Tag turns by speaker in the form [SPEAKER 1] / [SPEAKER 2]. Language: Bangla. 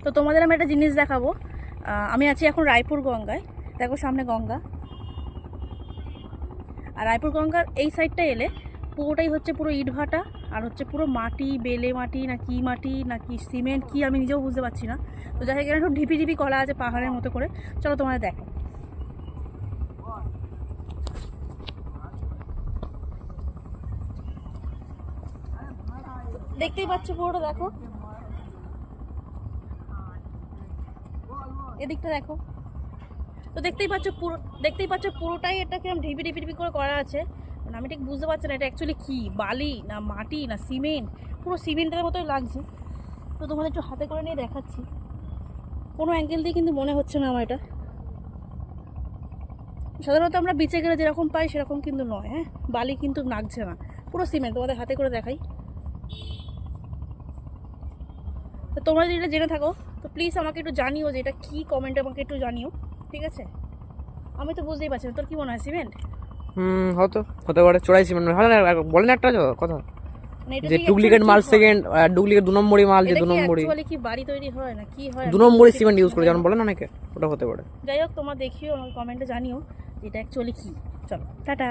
[SPEAKER 1] তো তোমাদের আমি একটা জিনিস দেখাবো। আমি আছি এখন রায়পুর গঙ্গায়। দেখো সামনে গঙ্গা, আর রায়পুর গঙ্গার এই সাইডটা এলে পুরোটাই হচ্ছে পুরো ইটভাটা, আর হচ্ছে পুরো মাটি, বেলে মাটি না কি সিমেন্ট কি আমি নিজেও বুঝতে পারছি না। তো যাই হোক এখানে একটু ঢিপি ঢিপি করা আছে পাহাড়ের মতো করে। চলো তোমাদের দেখো। দেখতেই পাচ্ছ পুরোটা, দেখো এদিকটা দেখো। তো দেখতেই পাচ্ছ পুরোটাই এটা কিরকম ঢিপি ঢিপি ঢিপি করে করা আছে। মানে আমি ঠিক বুঝতে পারছি না এটা অ্যাকচুয়ালি কি, বালি না মাটি না সিমেন্ট। পুরো সিমেন্টের মতোই লাগছে। তো তোমাদের একটু হাতে করে নিয়ে দেখাচ্ছি। কোনো অ্যাঙ্গেল দিয়ে কিন্তু মনে হচ্ছে না আমার এটা। সাধারণত আমরা বিচে গেলে যেরকম পাই সেরকম কিন্তু নয়। হ্যাঁ, বালি কিন্তু লাগছে না, পুরো সিমেন্ট। তোমাদের হাতে করে দেখাই। তো তোমরা যদি এটা জেনে থাকো তো প্লিজ আমাকে একটু জানিও যে এটা কী, কমেন্টে আমাকে একটু জানিও, ঠিক আছে? আমি তো বুঝতেই পারছি না, তোর কি মনে হয় সিমেন্ট?
[SPEAKER 2] হতে পারে চড়াই সিমেন্ট। বলেন একটা কথা
[SPEAKER 1] মানে এটা
[SPEAKER 2] যে
[SPEAKER 1] কি
[SPEAKER 2] ডুপ্লিকেট
[SPEAKER 1] actually
[SPEAKER 2] মাল
[SPEAKER 1] কি হয়?
[SPEAKER 2] সেকেন্ড, ডুপ্লিকেট 2 নম্বরই মাল, যে
[SPEAKER 1] এটা
[SPEAKER 2] 2
[SPEAKER 1] কি
[SPEAKER 2] নম্বরই
[SPEAKER 1] actually কি বাড়ি তৈরি হয় না কি হয়?
[SPEAKER 2] 2 নম্বরই সিমেন্ট ইউজ করে যেমন বলেন অনেকে, ওটা হতে পারে।
[SPEAKER 1] যাই হোক তোমরা দেখিও, আমাকে কমেন্টে জানিও যে এটা অ্যাকচুয়ালি কি। চলো টাটা।